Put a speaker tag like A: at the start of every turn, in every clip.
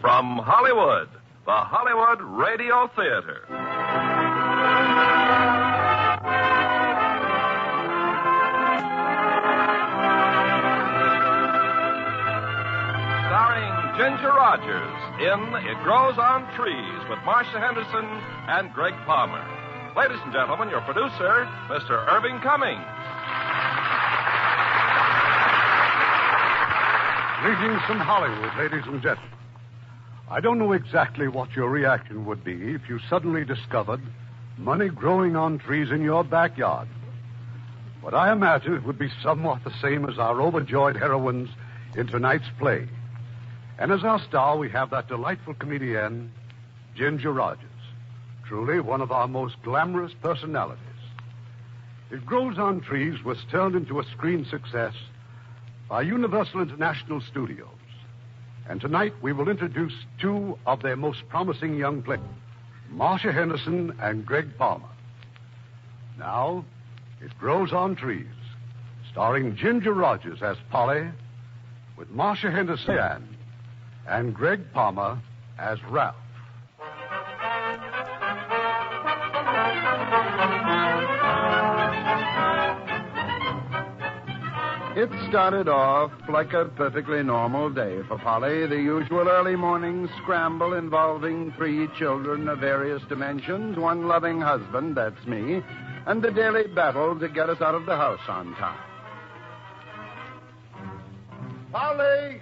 A: From Hollywood, the Hollywood Radio Theater. Starring Ginger Rogers in It Grows on Trees with Marcia Henderson and Greg Palmer. Ladies and gentlemen, your producer, Mr. Irving Cummings.
B: Greetings from Hollywood, ladies and gentlemen. I don't know exactly what your reaction would be if you suddenly discovered money growing on trees in your backyard. But I imagine it would be somewhat the same as our overjoyed heroines in tonight's play. And as our star, we have that delightful comedienne, Ginger Rogers. Truly one of our most glamorous personalities. It Grows on Trees was turned into a screen success by Universal International Studios. And tonight we will introduce two of their most promising young players, Marcia Henderson and Greg Palmer. Now, It Grows on Trees, starring Ginger Rogers as Polly, with Marcia Henderson and Greg Palmer as Ralph.
C: It started off like a perfectly normal day for Polly, the usual early morning scramble involving 3 children of various dimensions, 1 loving husband, that's me, and the daily battle to get us out of the house on time. Polly!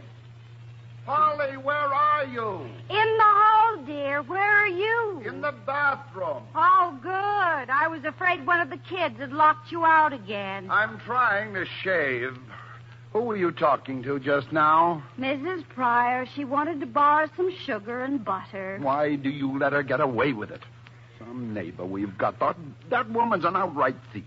C: Polly, where are you?
D: In the hall, dear. Where are you?
C: In the bathroom.
D: Oh, good. I was afraid one of the kids had locked you out again.
C: I'm trying to shave. Who were you talking to just now?
D: Mrs. Pryor. She wanted to borrow some sugar and butter.
C: Why do you let her get away with it? Some neighbor we've got thought that woman's an outright thief.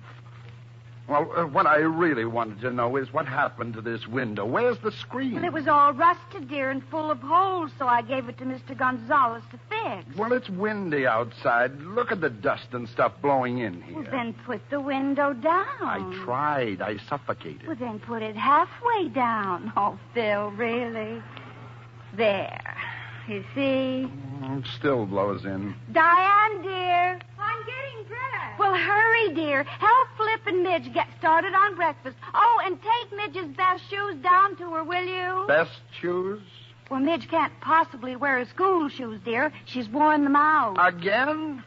C: Well, what I really wanted to know is what happened to this window. Where's the screen?
D: Well, it was all rusted, dear, and full of holes, so I gave it to Mr. Gonzalez to fix.
C: Well, it's windy outside. Look at the dust and stuff blowing in here.
D: Well, then put the window down.
C: I tried. I suffocated.
D: Well, then put it halfway down. Oh, Phil, really? There. You see?
C: It still blows in.
D: Diane, dear.
E: I'm getting dressed.
D: Well, hurry, dear. Help Flip and Midge get started on breakfast. Oh, and take Midge's best shoes down to her, will you?
C: Best shoes?
D: Well, Midge can't possibly wear her school shoes, dear. She's worn them out.
C: Again?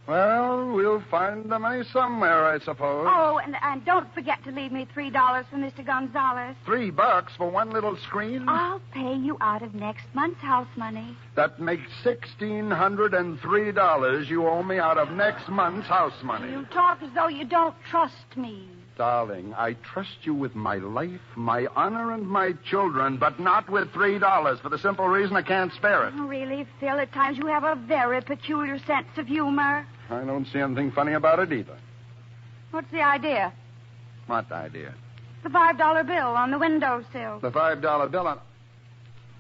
C: Well, we'll find the money somewhere, I suppose.
D: Oh, and don't forget to leave me $3 for Mr. Gonzalez.
C: $3 for one little screen?
D: I'll pay you out of next month's house money.
C: That makes $1,603 you owe me out of next month's house money.
D: You talk as though you don't trust me.
C: Darling, I trust you with my life, my honor, and my children, but not with $3 for the simple reason I can't spare it.
D: Oh, really, Phil, at times you have a very peculiar sense of humor.
C: I don't see anything funny about it either.
D: What's the idea?
C: What idea?
D: The $5 bill on the windowsill.
C: The $5 bill on...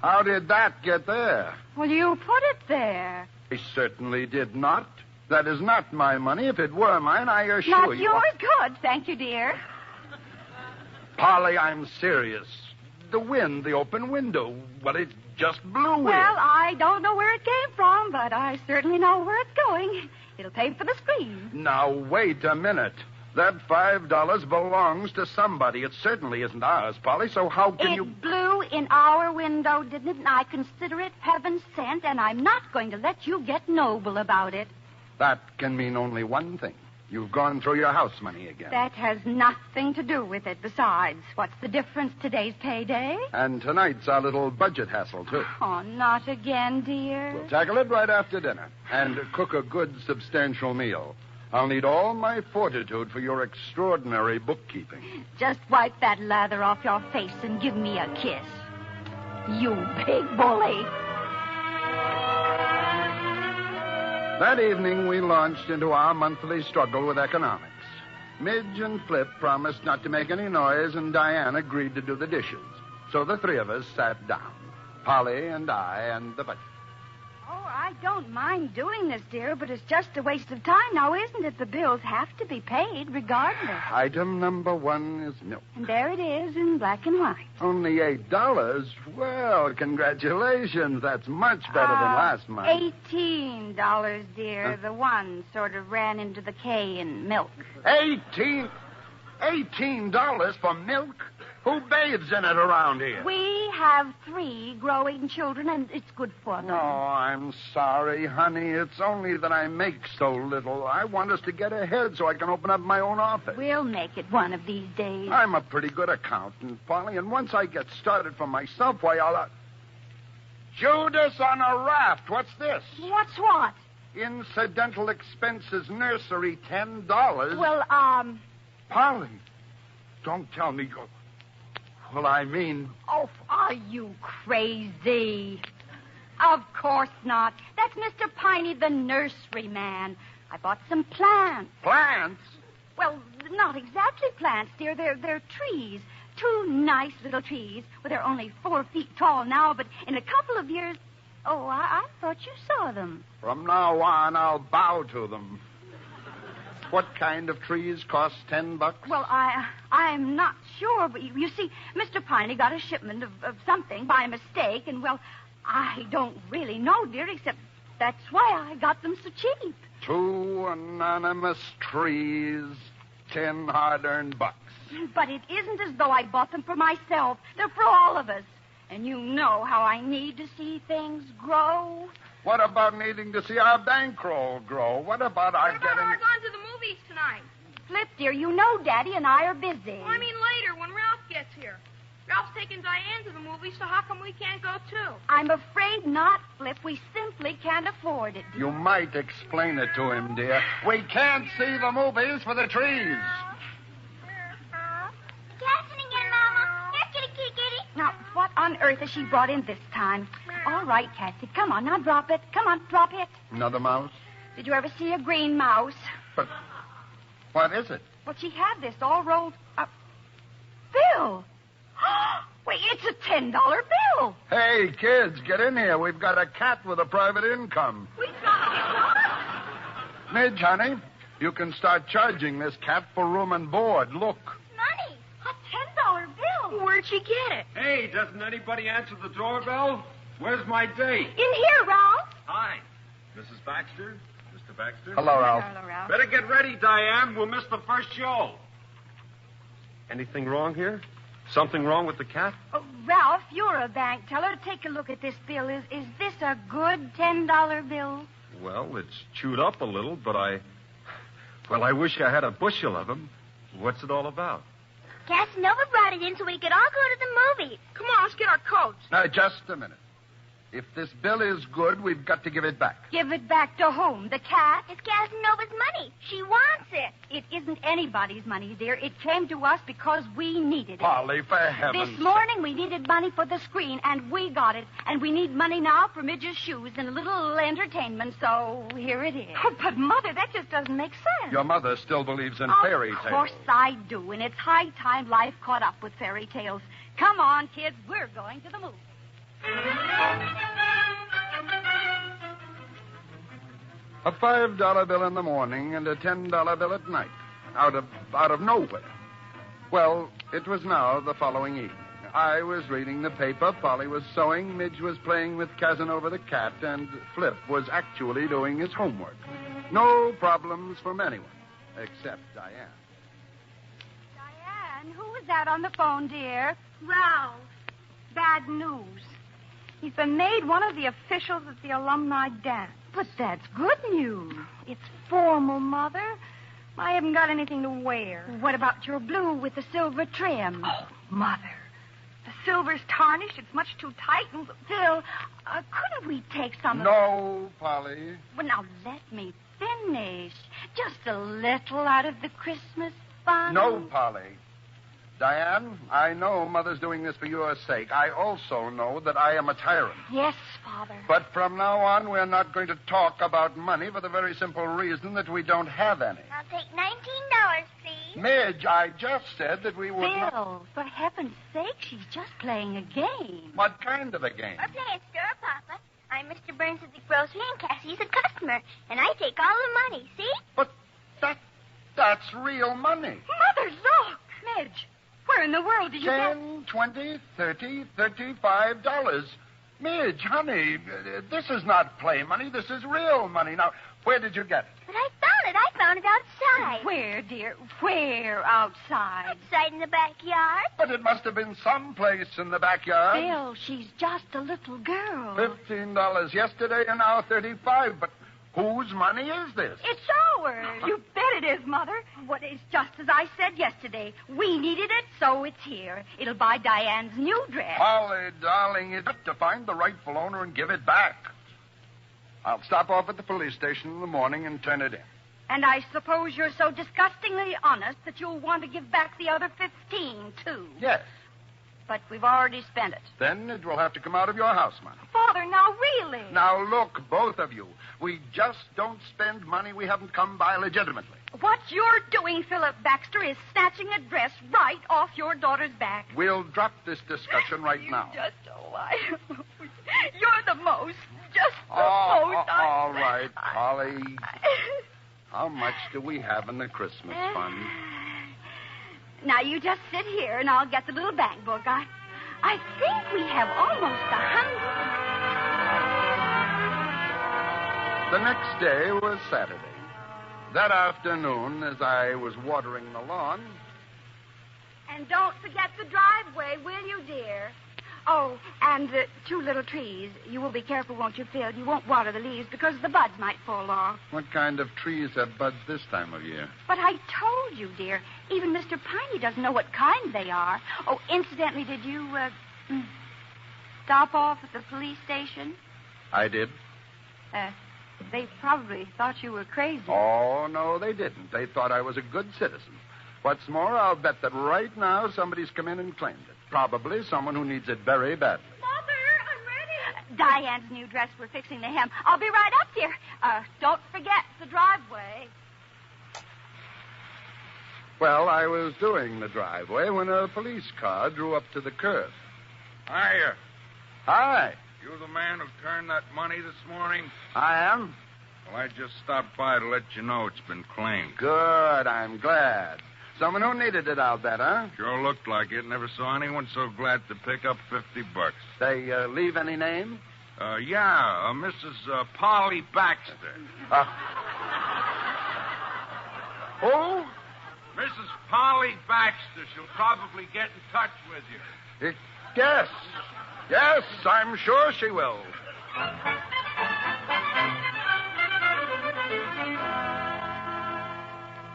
C: How did that get there?
D: Well, you put it there.
C: I certainly did not. That is not my money. If it were mine, I assure
D: Not
C: you...
D: yours? Good. Thank you, dear.
C: Polly, I'm serious. The wind, the open window, well, it just blew in.
D: Well, I don't know where it came from, but I certainly know where it's going. It'll pay for the screen.
C: Now, wait a minute. That $5 belongs to somebody. It certainly isn't ours, Polly, so how can you...
D: It blew in our window, didn't it? And I consider it heaven sent, and I'm not going to let you get noble about it.
C: That can mean only one thing. You've gone through your house money again.
D: That has nothing to do with it. Besides, what's the difference? Today's payday.
C: And tonight's our little budget hassle, too.
D: Oh, not again, dear.
C: We'll tackle it right after dinner and cook a good, substantial meal. I'll need all my fortitude for your extraordinary bookkeeping.
D: Just wipe that lather off your face and give me a kiss. You big bully.
C: That evening, we launched into our monthly struggle with economics. Midge and Flip promised not to make any noise, and Diane agreed to do the dishes. So the 3 of us sat down, Polly and I and the budget.
D: I don't mind doing this, dear, but it's just a waste of time now, isn't it? The bills have to be paid regardless.
C: Item number 1 is milk.
D: And there it is in black and white.
C: Only $8? Well, congratulations. That's much better than last month.
D: $18, dear. The one sort of ran into the K in milk.
C: $18 for milk? Who bathes in it around here?
D: We have 3 growing children, and it's good for them.
C: Oh, I'm sorry, honey. It's only that I make so little. I want us to get ahead so I can open up my own office.
D: We'll make it one of these days.
C: I'm a pretty good accountant, Polly, and once I get started for myself, why, I'll... Judas on a raft. What's this?
D: What's what?
C: Incidental expenses nursery, $10.
D: Well,
C: Polly, don't tell me... Well, I mean...
D: Oh, are you crazy? Of course not. That's Mr. Piney, the nursery man. I bought some plants.
C: Plants?
D: Well, not exactly plants, dear. They're trees. 2 nice little trees. Well, they're only 4 feet tall now, but in a couple of years... Oh, I thought you saw them.
C: From now on, I'll bow to them. What kind of trees cost $10?
D: Well, I'm not sure, but you see, Mr. Piney got a shipment of something by mistake, and, well, I don't really know, dear, except that's why I got them so cheap.
C: 2 anonymous trees, 10 hard-earned bucks.
D: But it isn't as though I bought them for myself. They're for all of us. And you know how I need to see things grow.
C: What about needing to see our bankroll grow? What about our
E: What about
C: getting...
E: our going to the movies tonight?
D: Flip, dear, you know Daddy and I are busy.
E: Well, I mean later, when Ralph gets here. Ralph's taking Diane to the movies, so how come we can't go, too?
D: I'm afraid not, Flip. We simply can't afford it.
C: You might explain it to him, dear. We can't see the movies for the trees.
F: Jackson again, Mama. Here, kitty.
D: Now, what on earth has she brought in this time? All right, Cassie, come on, now drop it. Come on, drop it.
C: Another mouse?
D: Did you ever see a green mouse?
C: But what is it?
D: Well, she had this all rolled up. Bill! Wait, it's a $10 bill.
C: Hey, kids, get in here. We've got a cat with a private income.
E: We've got
C: Midge, honey, you can start charging this cat for room and board. Look.
F: Money.
D: A $10 bill.
E: Where'd she get it?
A: Hey, doesn't anybody answer the doorbell? Where's my date?
D: In here, Ralph.
A: Hi. Mrs. Baxter? Mr. Baxter?
C: Hello, Ralph.
D: Hello, Ralph.
A: Better get ready, Diane. We'll miss the first show. Anything wrong here? Something wrong with the cat?
D: Oh, Ralph, you're a bank teller. Take a look at this bill. Is this a good $10 bill?
A: Well, it's chewed up a little, but I wish I had a bushel of them. What's it all about?
F: Casanova brought it in so we could all go to the movies.
E: Come on, let's get our coats.
C: Now, just a minute. If this bill is good, we've got to give it back.
D: Give it back to whom? The cat?
F: It's Casanova's money. She wants it.
D: It isn't anybody's money, dear. It came to us because we needed it.
C: Polly, for heaven's
D: This morning we needed money for the screen, and we got it. And we need money now for Midge's shoes and a little entertainment, so here it is.
E: Oh, but, Mother, that just doesn't make sense.
C: Your mother still believes in fairy tales.
D: Of course I do, and it's high time life caught up with fairy tales. Come on, kids, we're going to the movies.
C: A $5 bill in the morning and a $10 bill at night. Out of nowhere. Well, it was now the following evening. I was reading the paper, Polly was sewing, Midge was playing with Casanova the cat, and Flip was actually doing his homework. No problems from anyone, except Diane.
D: Diane, who was that on the phone, dear?
E: Ralph.
D: Bad news.
E: He's been made one of the officials at the alumni dance.
D: But that's good news.
E: It's formal, Mother. I haven't got anything to wear.
D: What about your blue with the silver trim?
E: Oh, Mother. The silver's tarnished. It's much too tight. And
D: Phil, couldn't we take some of...
C: No, Polly.
D: Well, now, let me finish. Just a little out of the Christmas fun.
C: No, Polly. Diane, I know Mother's doing this for your sake. I also know that I am a tyrant.
D: Yes, Father.
C: But from now on, we're not going to talk about money for the very simple reason that we don't have any.
F: I'll take $19, please.
C: Midge, I just said that we would not...
D: Phil, for heaven's sake, she's just playing a game.
C: What kind of a game?
F: We're playing Stir, Papa. I'm Mr. Burns' grocery and Cassie's a customer. And I take all the money, see?
C: But that's real money.
D: Mother, look! Midge, where in the world did you get...
C: $10, $20, $30, $35. Midge, honey, this is not play money. This is real money. Now, where did you get it?
F: But I found it. I found it outside.
D: Where, dear? Where outside?
F: Outside in the backyard.
C: But it must have been someplace in the backyard.
D: Bill, she's just a little girl.
C: $15 yesterday and now $35. But whose money is this?
D: It's ours. You bet it is, Mother. Well, it's just as I said yesterday. We needed it, so it's here. It'll buy Diane's new dress.
C: Polly, darling, it's got to find the rightful owner and give it back. I'll stop off at the police station in the morning and turn it in.
D: And I suppose you're so disgustingly honest that you'll want to give back the other 15, too.
C: Yes.
D: But we've already spent it.
C: Then it will have to come out of your house money.
D: Father, now really.
C: Now, look, both of you. We just don't spend money we haven't come by legitimately.
D: What you're doing, Philip Baxter, is snatching a dress right off your daughter's back.
C: We'll drop this discussion right now.
D: You just don't lie. You're the most. Just the most.
C: All right, Polly. How much do we have in the Christmas fund?
D: Now, you just sit here, and I'll get the little bank book. I think we have almost 100.
C: The next day was Saturday. That afternoon, as I was watering the lawn...
D: And don't forget the driveway, will you, dear? Oh, and the 2 little trees. You will be careful, won't you, Phil? You won't water the leaves because the buds might fall off.
C: What kind of trees have buds this time of year?
D: But I told you, dear. Even Mr. Piney doesn't know what kind they are. Oh, incidentally, did you, stop off at the police station?
C: I did.
D: They probably thought you were crazy.
C: Oh, no, they didn't. They thought I was a good citizen. What's more, I'll bet that right now somebody's come in and claimed it. Probably someone who needs it very badly.
E: Mother, I'm ready.
D: Diane's new dress. We're fixing the hem. I'll be right up, dear. Don't forget the driveway.
C: Well, I was doing the driveway when a police car drew up to the curb.
G: Hiya.
C: Hi.
G: You the man who turned that money this morning?
C: I am.
G: Well, I just stopped by to let you know it's been claimed.
C: Good. I'm glad. Someone who needed it, I'll bet, huh?
G: Sure looked like it. Never saw anyone so glad to pick up $50.
C: They leave any name?
G: Mrs. Polly Baxter.
C: Who?
G: Mrs. Polly Baxter. She'll probably get in touch with you.
C: Yes. Yes, I'm sure she will.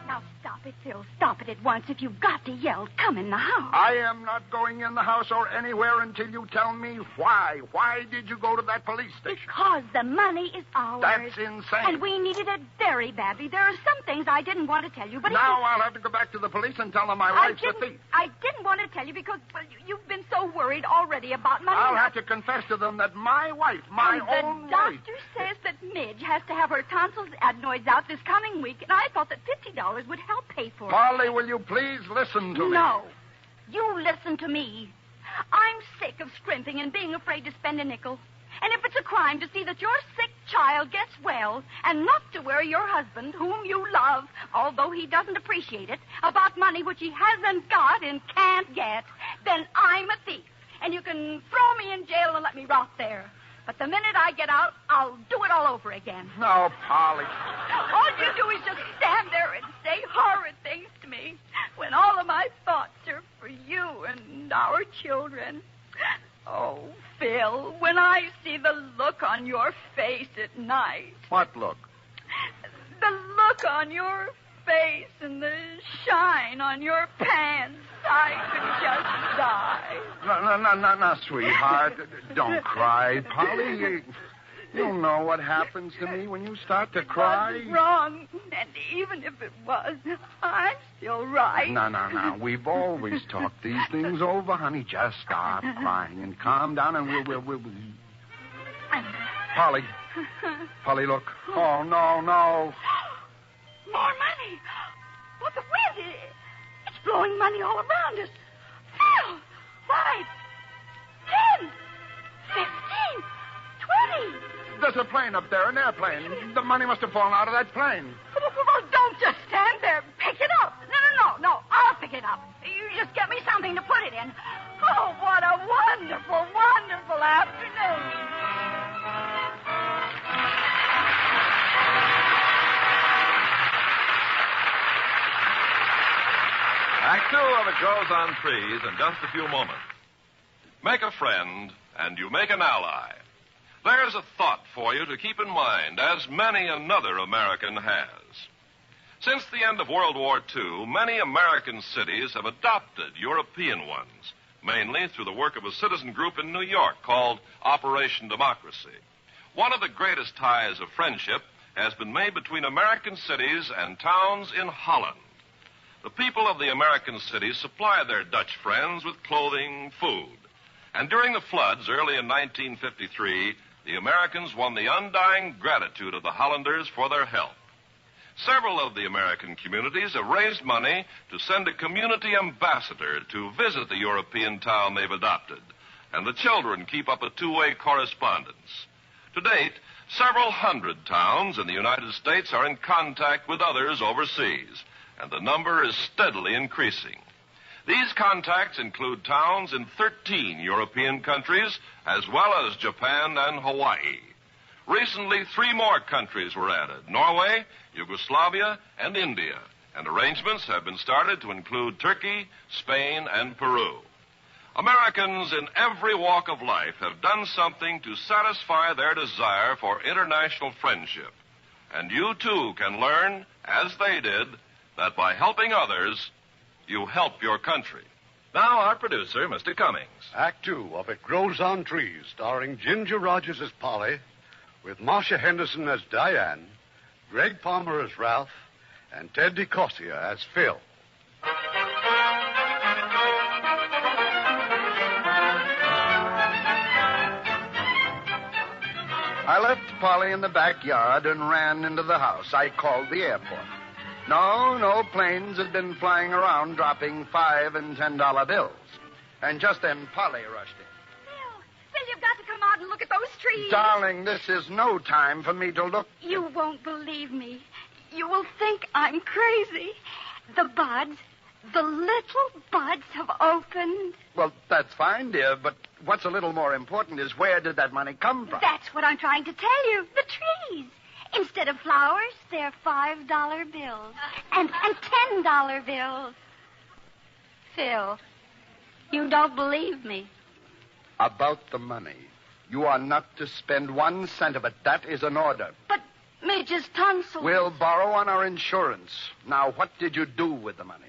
D: Now, stop it, Phil. Stop it at once. If you've got to yell, come in the house.
C: I am not going in the house or anywhere until you tell me why. Why did you go to that police station?
D: Because the money is ours.
C: That's insane.
D: And we needed it very badly. There are some things I didn't want to tell you, but...
C: Now I'll have to go back to the police and tell them my wife's a thief.
D: I didn't want to tell you because, well, you've been so worried already about money.
C: I'll have to confess to them that my wife, my own
D: wife... The doctor says that Midge has to have her tonsils adenoids out this coming week, and I thought that $50 would help pay for it.
C: Polly, will you please listen to me?
D: No. You listen to me. I'm sick of scrimping and being afraid to spend a nickel. And if it's a crime to see that your sick child gets well and not to worry your husband, whom you love, although he doesn't appreciate it, about money which he hasn't got and can't get, then I'm a thief. And you can throw me in jail and let me rot there. But the minute I get out, I'll do it all over again.
C: No, Polly.
D: All you do is just stand there and say horrid things to me when all of my thoughts are for you and our children. Oh, Phil, when I see the look on your face at night.
C: What look?
D: The look on your face and the shine on your pants, I could just die.
C: No, sweetheart. Don't cry, Polly. You know what happens to me when you start to cry.
D: It was wrong, and even if it was, I'm still right.
C: No. We've always talked these things over, honey. Just stop crying and calm down, and we'll... Polly. Polly, look. Oh, no.
D: More money. What the wind? It's blowing money all around us. Phil, 5, 10, 15, 20.
C: The there's a plane up there, an airplane. The money must have fallen out of that plane.
D: Well, don't just stand there. Pick it up. No. I'll pick it up. You just get me something to put it in. Oh, what a wonderful, wonderful afternoon.
A: Act 2 of It Grows on Trees in just a few moments. Make a friend, and you make an ally. There's a thought for you to keep in mind, as many another American has. Since the end of World War II, many American cities have adopted European ones, mainly through the work of a citizen group in New York called Operation Democracy. One of the greatest ties of friendship has been made between American cities and towns in Holland. The people of the American cities supply their Dutch friends with clothing, food. And during the floods early in 1953, the Americans won the undying gratitude of the Hollanders for their help. Several of the American communities have raised money to send a community ambassador to visit the European town they've adopted, and the children keep up a two-way correspondence. To date, several hundred towns in the United States are in contact with others overseas, and the number is steadily increasing. These contacts include towns in 13 European countries, as well as Japan and Hawaii. Recently, 3 more countries were added: Norway, Yugoslavia, and India, and arrangements have been started to include Turkey, Spain, and Peru. Americans in every walk of life have done something to satisfy their desire for international friendship. And you, too, can learn, as they did, that by helping others, you help your country. Now, our producer, Mr. Cummings.
B: Act 2 of It Grows on Trees, starring Ginger Rogers as Polly, with Marcia Henderson as Diane, Greg Palmer as Ralph, and Ted DeCorsia as Phil.
C: I left Polly in the backyard and ran into the house. I called the airport. No planes had been flying around dropping $5 and $10 bills. And just then Polly rushed in.
D: Phil, you've got to come out and look at those trees.
C: Darling, this is no time for me to look.
D: You won't believe me. You will think I'm crazy. The buds, the little buds have opened.
C: Well, that's fine, dear, but what's a little more important is where did that money come from?
D: That's what I'm trying to tell you. The trees. Instead of flowers, they're $5 bills and $10 bills. Phil, you don't believe me.
C: About the money. You are not to spend 1 cent of it. That is an order.
D: But Midge's tonsils.
C: We'll borrow on our insurance. Now, what did you do with the money?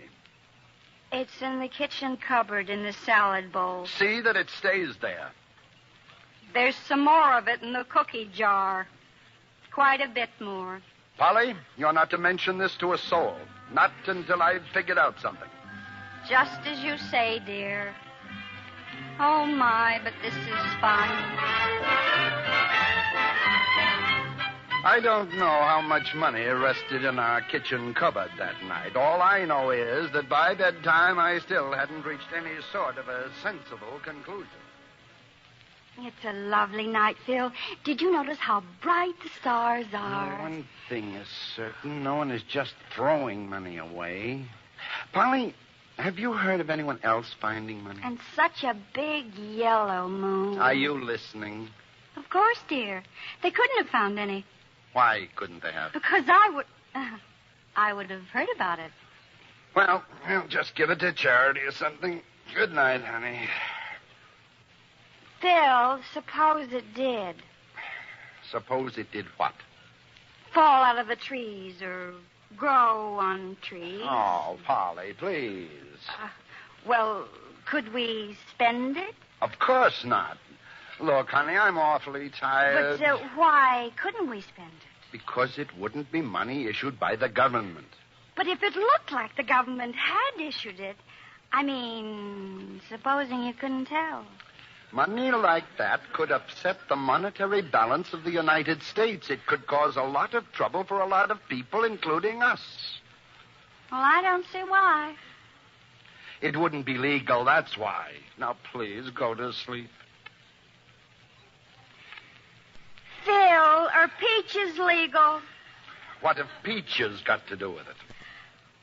D: It's in the kitchen cupboard in the salad bowl.
C: See that it stays there.
D: There's some more of it in the cookie jar. Quite a bit more.
C: Polly, you're not to mention this to a soul. Not until I've figured out something.
D: Just as you say, dear. Oh, my, but this is fun.
C: I don't know how much money rested in our kitchen cupboard that night. All I know is that by bedtime I still hadn't reached any sort of a sensible conclusion.
D: It's a lovely night, Phil. Did you notice how bright the stars are?
C: One thing is certain. No one is just throwing money away. Polly, have you heard of anyone else finding money?
D: And such a big yellow moon.
C: Are you listening?
D: Of course, dear. They couldn't have found any.
C: Why couldn't they have?
D: Because I would have heard about it.
C: Well, we'll just give it to charity or something. Good night, honey.
D: Phil, suppose it did.
C: Suppose it did what?
D: Fall out of the trees or grow on trees.
C: Oh, Polly, please.
D: Well, could we spend it?
C: Of course not. Look, honey, I'm awfully tired.
D: But why couldn't we spend it?
C: Because it wouldn't be money issued by the government.
D: But if it looked like the government had issued it, I mean, supposing you couldn't tell.
C: Money like that could upset the monetary balance of the United States. It could cause a lot of trouble for a lot of people, including us.
D: Well, I don't see why.
C: It wouldn't be legal, that's why. Now, please, go to sleep.
D: Phil, Are peaches legal?
C: What have peaches got to do with it?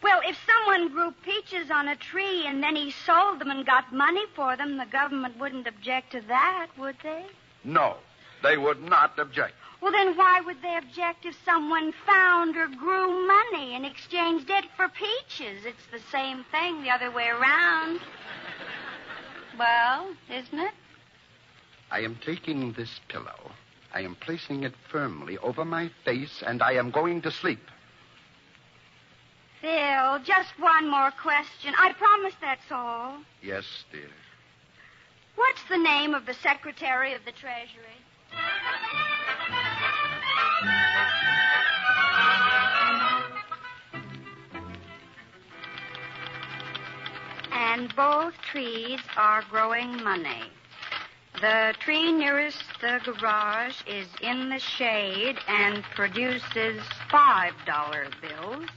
D: Well, if someone grew peaches on a tree and then he sold them and got money for them, the government wouldn't object to that, would they?
C: No, they would not object.
D: Well, then why would they object if someone found or grew money and exchanged it for peaches? It's the same thing the other way around. Well, isn't it?
C: I am taking this pillow. I am placing it firmly over my face, and I am going to sleep.
D: Phil, just one more question. I promise that's all.
C: Yes, dear.
D: What's the name of the Secretary of the Treasury? And both trees are growing money. The tree nearest the garage is in the shade and produces $5 bills.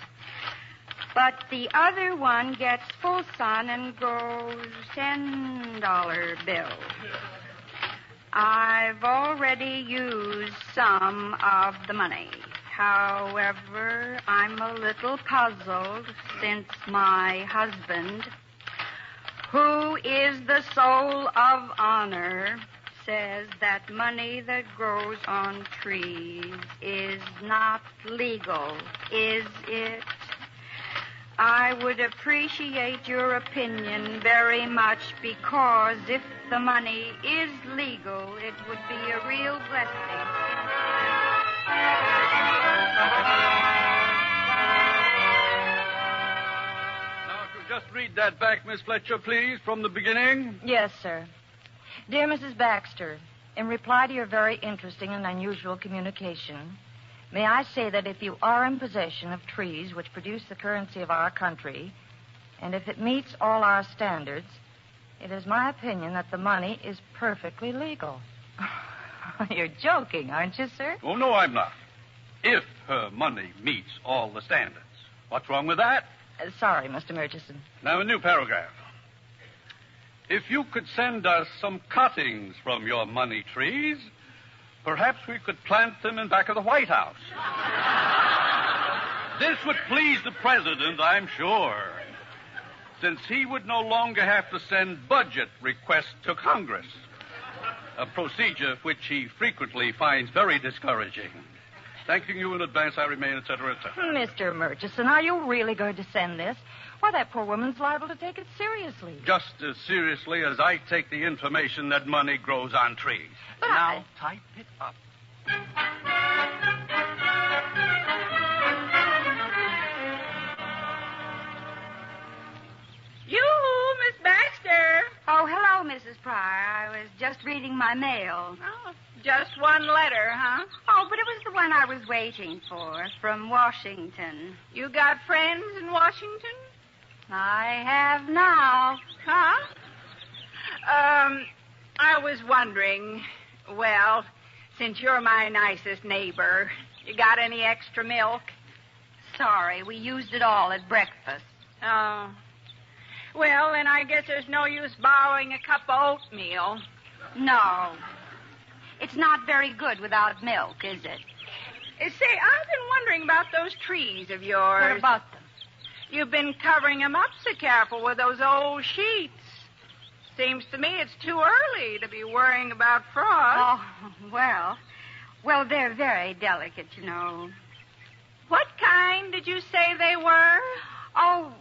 D: But the other one gets full sun and grows $10 bills. I've already used some of the money. However, I'm a little puzzled since my husband, who is the soul of honor, says that money that grows on trees is not legal, is it? I would appreciate your opinion very much because if the money is legal, it would be a real blessing.
H: Now, if you'll just read that back, Miss Fletcher, please, from the beginning.
I: Yes, sir. Dear Mrs. Baxter, in reply to your very interesting and unusual communication, may I say that if you are in possession of trees which produce the currency of our country, and if it meets all our standards, it is my opinion that the money is perfectly legal. You're joking, aren't you, sir?
H: Oh, no, I'm not. If her money meets all the standards. What's wrong with that?
I: Sorry, Mr. Murchison.
H: Now, a new paragraph. If you could send us some cuttings from your money trees, perhaps we could plant them in back of the White House. This would please the president, I'm sure, since he would no longer have to send budget requests to Congress, a procedure which he frequently finds very discouraging. Thanking you in advance, I remain, etc., etc.
I: Mr. Murchison, are you really going to send this? Why, that poor woman's liable to take it seriously.
H: Just as seriously as I take the information that money grows on trees.
I: But
H: now, type it up.
E: You, Miss Baxter.
D: Oh, hello, Mrs. Pryor. I was just reading my mail.
E: Oh, just one letter, huh?
D: Oh, but it was the one I was waiting for, from Washington.
E: You got friends in Washington?
D: I have now.
E: Huh? I was wondering, well, since you're my nicest neighbor, you got any extra milk?
D: Sorry, we used it all at breakfast.
E: Oh. Well, then I guess there's no use borrowing a cup of oatmeal.
D: No. It's not very good without milk, is it?
E: Say, I've been wondering about those trees of yours.
D: What about them?
E: You've been covering them up so careful with those old sheets. Seems to me it's too early to be worrying about frost.
D: Oh, well, they're very delicate, you know.
E: What kind did you say they were?
D: Oh,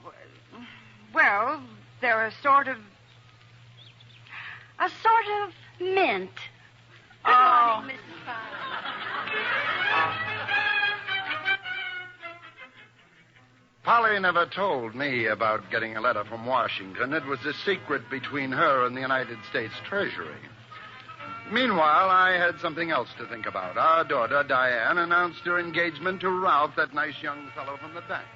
D: well, they're a sort of mint. Good morning, Mrs. Pryor.
C: Polly never told me about getting a letter from Washington. It was a secret between her and the United States Treasury. Meanwhile, I had something else to think about. Our daughter, Diane, announced her engagement to Ralph, that nice young fellow from the bank.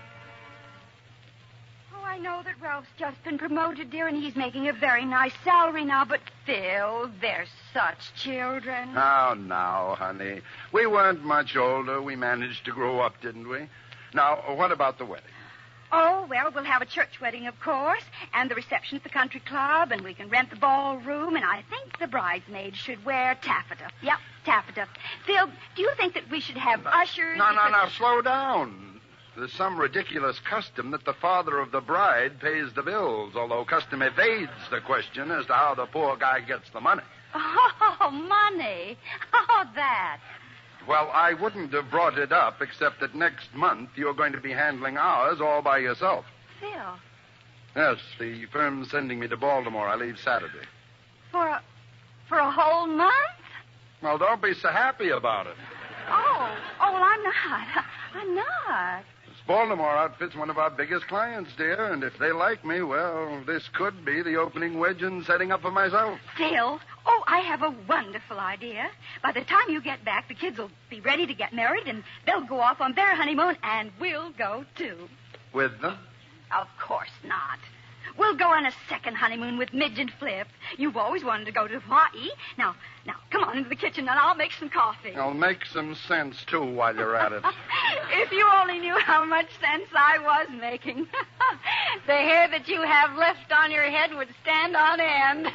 D: Oh, I know that Ralph's just been promoted, dear, and he's making a very nice salary now, but Phil, they're such children.
C: Oh, now, honey. We weren't much older. We managed to grow up, didn't we? Now, what about the wedding?
D: Oh, well, we'll have a church wedding, of course, and the reception at the country club, and we can rent the ballroom, and I think the bridesmaids should wear taffeta. Yep, taffeta. Phil, do you think that we should have ushers?
C: No, slow down. There's some ridiculous custom that the father of the bride pays the bills, although custom evades the question as to how the poor guy gets the money.
D: Oh, money. Oh, that.
C: Well, I wouldn't have brought it up except that next month you're going to be handling ours all by yourself.
D: Phil.
C: Yes, the firm's sending me to Baltimore. I leave Saturday.
D: For a whole month?
C: Well, don't be so happy about it.
D: Oh, well, I'm not. I'm not.
C: This Baltimore outfit's one of our biggest clients, dear, and if they like me, well, this could be the opening wedge in setting up for myself.
D: Phil, I have a wonderful idea. By the time you get back, the kids will be ready to get married, and they'll go off on their honeymoon, and we'll go, too.
C: With them?
D: Of course not. We'll go on a second honeymoon with Midge and Flip. You've always wanted to go to Hawaii. Now, come on into the kitchen, and I'll make some coffee.
C: I'll make some sense, too, while you're at it.
D: If you only knew how much sense I was making. The hair that you have left on your head would stand on end.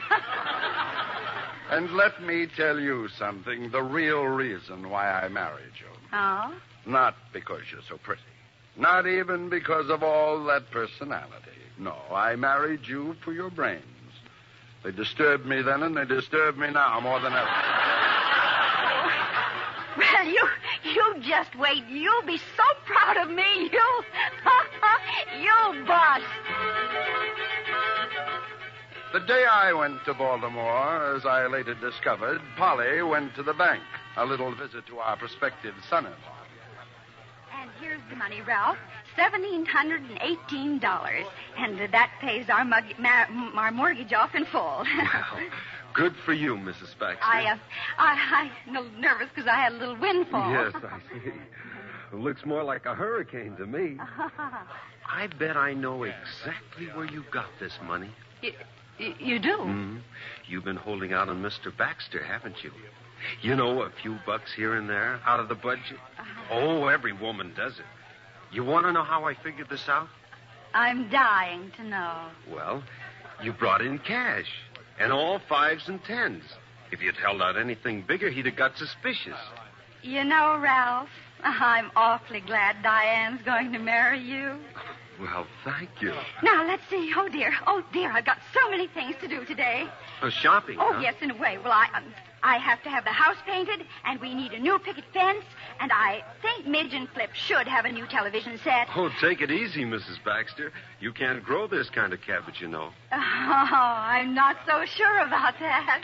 C: And let me tell you something, the real reason why I married you.
D: Oh?
C: Not because you're so pretty. Not even because of all that personality. No, I married you for your brains. They disturbed me then, and they disturb me now more than ever.
D: Well, you just wait. You'll be so proud of me. You'll bust.
C: The day I went to Baltimore, as I later discovered, Polly went to the bank. A little visit to our prospective son-in-law.
D: And here's the money, Ralph. $1,718. And that pays our mortgage off in full.
J: Well, good for you, Mrs. Baxter.
D: I'm a little nervous because I had a little windfall.
J: Yes, I see. It looks more like a hurricane to me. I bet I know exactly where you got this money.
I: You do?
J: Mm-hmm. You've been holding out on Mr. Baxter, haven't you? You know, a few bucks here and there out of the budget. Oh, every woman does it. You want to know how I figured this out?
D: I'm dying to know.
J: Well, you brought in cash, and all 5s and 10s. If you'd held out anything bigger, he'd have got suspicious.
D: You know, Ralph, I'm awfully glad Diane's going to marry you.
J: Well, thank you.
D: Now, let's see. Oh, dear, I've got so many things to do today.
J: Shopping,
D: Oh,
J: huh?
D: yes, in a way. Well, I have to have the house painted, and we need a new picket fence, and I think Midge and Flip should have a new television set.
J: Oh, take it easy, Mrs. Baxter. You can't grow this kind of cabbage, you know.
D: Oh, I'm not so sure about that.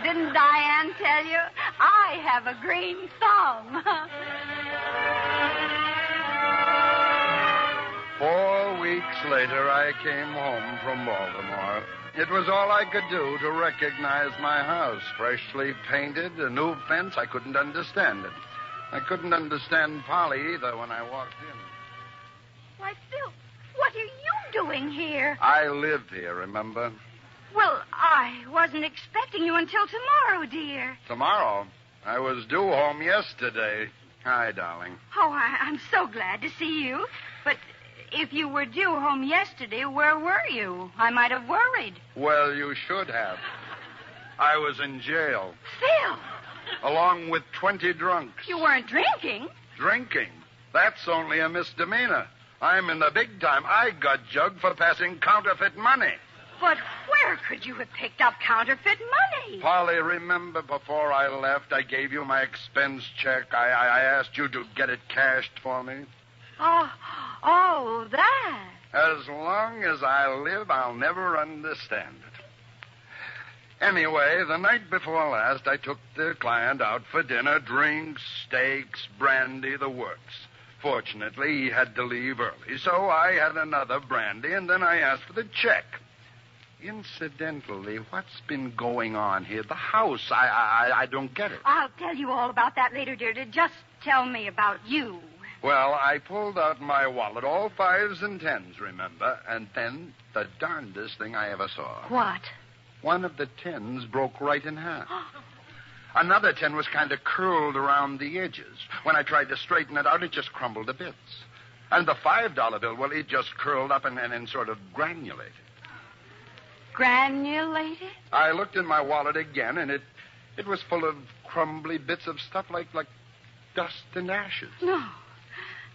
D: Didn't Diane tell you? I have a green thumb.
C: 4 weeks later, I came home from Baltimore. It was all I could do to recognize my house. Freshly painted, a new fence. I couldn't understand it. I couldn't understand Polly either when I walked in.
D: Why, Phil, what are you doing here?
C: I live here, remember?
D: Well, I wasn't expecting you until tomorrow, dear.
C: Tomorrow? I was due home yesterday. Hi, darling.
D: Oh, I'm so glad to see you. But if you were due home yesterday, where were you? I might have worried.
C: Well, you should have. I was in jail.
D: Phil!
C: Along with 20 drunks.
D: You weren't drinking?
C: Drinking? That's only a misdemeanor. I'm in the big time. I got jugged for passing counterfeit money.
D: But where could you have picked up counterfeit money?
C: Polly, remember before I left, I gave you my expense check. I asked you to get it cashed for me.
D: Oh, that.
C: As long as I live, I'll never understand it. Anyway, the night before last, I took the client out for dinner, drinks, steaks, brandy, the works. Fortunately, he had to leave early, so I had another brandy, and then I asked for the check. Incidentally, what's been going on here? The house, I don't get it.
D: I'll tell you all about that later, dear. Just tell me about you.
C: Well, I pulled out my wallet, all 5s and 10s, remember? And then the darndest thing I ever saw.
D: What?
C: One of the 10s broke right in half. Another 10 was kind of curled around the edges. When I tried to straighten it out, it just crumbled to bits. And the $5 bill, well, it just curled up and sort of granulated.
D: Granulated?
C: I looked in my wallet again, and it was full of crumbly bits of stuff like dust and ashes.
D: No,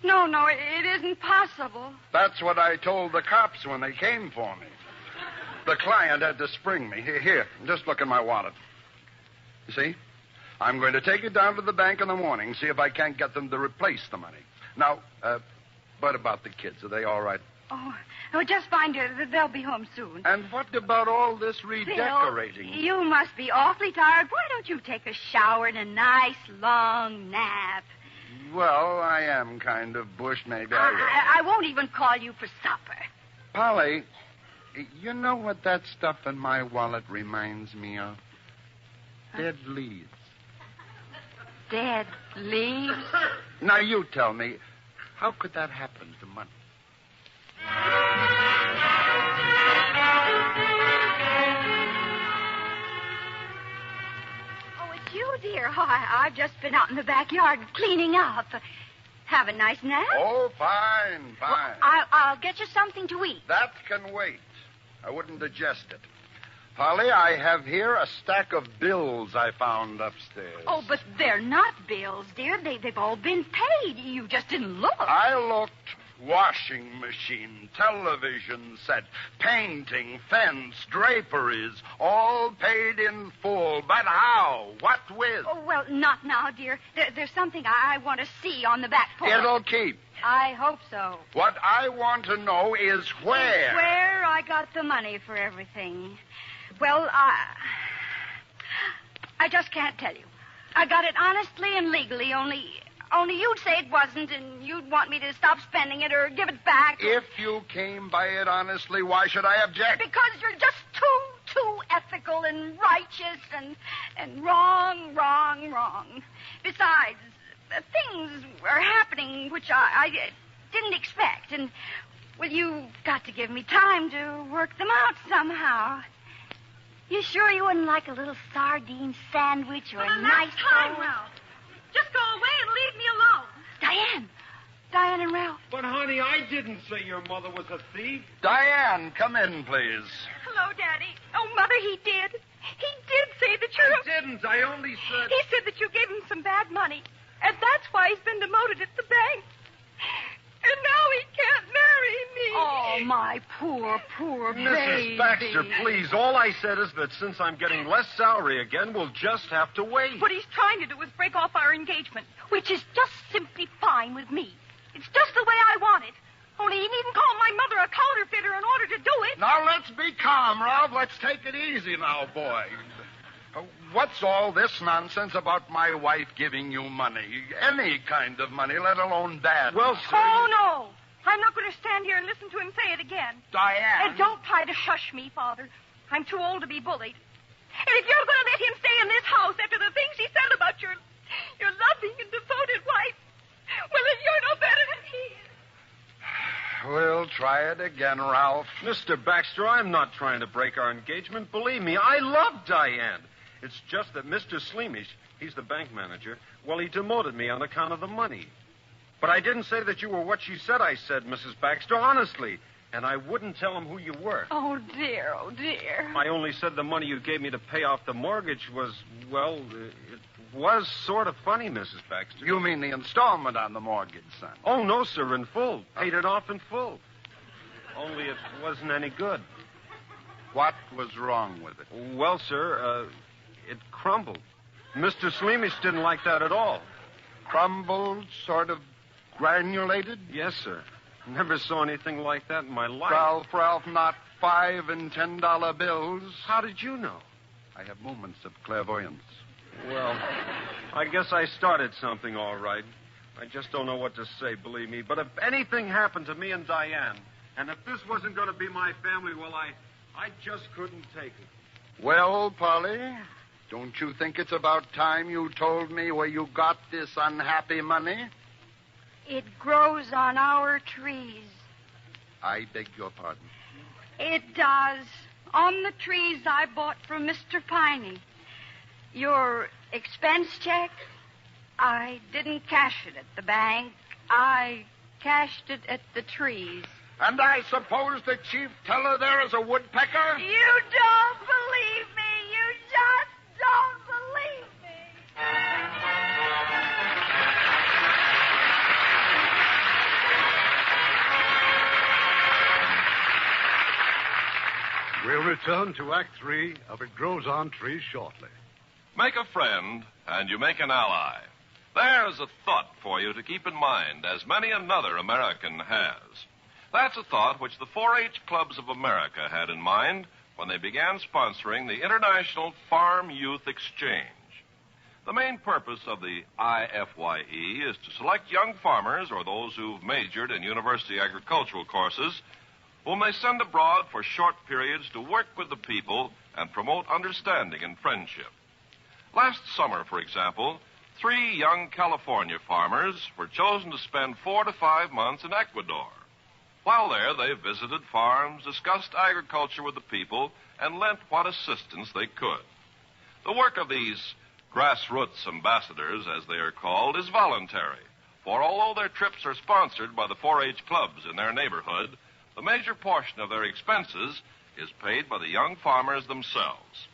D: it isn't possible.
C: That's what I told the cops when they came for me. The client had to spring me. Here, just look in my wallet. You see? I'm going to take it down to the bank in the morning, see if I can't get them to replace the money. Now, what about the kids? Are they all right?
D: Oh, just fine, dear. They'll be home soon.
C: And what about all this redecorating?
D: Phil, you must be awfully tired. Why don't you take a shower and a nice long nap?
C: Well, I am kind of bushed. Maybe I will.
D: I won't even call you for supper.
C: Polly, you know what that stuff in my wallet reminds me of? Dead leaves.
D: Dead leaves?
C: Now, you tell me, how could that happen to money?
D: Oh, it's you, dear. Oh, I've just been out in the backyard cleaning up. Have a nice nap?
C: Oh, fine.
D: Well, I'll get you something to eat.
C: That can wait. I wouldn't digest it. Polly, I have here a stack of bills I found upstairs.
D: Oh, but they're not bills, dear. They've all been paid. You just didn't look.
C: I looked. Washing machine, television set, painting, fence, draperies, all paid in full. But how? What with?
D: Oh, well, not now, dear. There's something I want to see on the back porch.
C: It'll keep.
D: I hope so.
C: What I want to know is where.
D: Where I got the money for everything. Well, I just can't tell you. I got it honestly and legally, only you'd say it wasn't, and you'd want me to stop spending it or give it back.
C: If you came by it honestly, why should I object?
D: Because you're just too ethical and righteous and wrong. Besides, things are happening which I didn't expect, and, well, you've got to give me time to work them out somehow. You sure you wouldn't like a little sardine sandwich or a nice
E: time, Ralph. Just go away and leave me alone.
D: Diane and Ralph.
G: But, honey, I didn't say your mother was a thief.
C: Diane, come in, please.
E: Hello, Daddy. Oh, Mother, he did. He did say that you're...
G: I didn't. I only said...
E: He said that you gave him some bad money, and that's why he's been demoted at the bank. And now he can't marry me.
D: Oh, my poor baby.
J: Mrs. Baxter, please. All I said is that since I'm getting less salary again, we'll just have to wait.
E: What he's trying to do is break off our engagement, which is just simply fine with me. It's just the way I want it. Only he needn't call my mother a counterfeiter in order to do it.
C: Now, let's be calm, Ralph. Let's take it easy now, boy. What's all this nonsense about my wife giving you money? Any kind of money, let alone bad.
J: Well, sir...
E: Oh, no. I'm not going to stand here and listen to him say it again.
C: Diane.
E: And don't try to shush me, Father. I'm too old to be bullied. And if you're going to let him stay in this house after the things he said about your loving and devoted wife, well, then you're no better than he is.
C: We'll try it again, Ralph.
J: Mr. Baxter, I'm not trying to break our engagement. Believe me, I love Diane. It's just that Mr. Sleemish, he's the bank manager, well, he demoted me on account of the money. But I didn't say that you were what she said I said, Mrs. Baxter, honestly. And I wouldn't tell him who you were.
E: Oh, dear.
J: I only said the money you gave me to pay off the mortgage was, well, it was sort of funny, Mrs. Baxter.
C: You mean the installment on the mortgage, son?
J: Oh, no, sir, in full. Paid it off in full. Only it wasn't any good.
C: What was wrong with it?
J: Well, sir, it crumbled. Mr. Sleemish didn't like that at all.
C: Crumbled, sort of granulated?
J: Yes, sir. Never saw anything like that in my life.
C: Ralph, not $5 and $10 bills.
J: How did you know?
C: I have moments of clairvoyance.
J: Well, I guess I started something all right. I just don't know what to say, believe me. But if anything happened to me and Diane, and if this wasn't going to be my family, well, I just couldn't take it.
C: Well, Polly, don't you think it's about time you told me where you got this unhappy money?
D: It grows on our trees.
C: I beg your pardon.
D: It does. On the trees I bought from Mr. Piney. Your expense check, I didn't cash it at the bank. I
I: cashed it at the trees.
C: And I suppose the chief teller there is a woodpecker?
D: You don't believe me. You just don't believe me.
B: We'll return to Act 3 of It Grows on Trees shortly.
A: Make a friend, and you make an ally. There's a thought for you to keep in mind, as many another American has. That's a thought which the 4-H clubs of America had in mind when they began sponsoring the International Farm Youth Exchange. The main purpose of the IFYE is to select young farmers or those who've majored in university agricultural courses whom they send abroad for short periods to work with the people and promote understanding and friendship. Last summer, for example, 3 young California farmers were chosen to spend 4 to 5 months in Ecuador. While there, they visited farms, discussed agriculture with the people, and lent what assistance they could. The work of these grassroots ambassadors, as they are called, is voluntary, for although their trips are sponsored by the 4-H clubs in their neighborhood, the major portion of their expenses is paid by the young farmers themselves.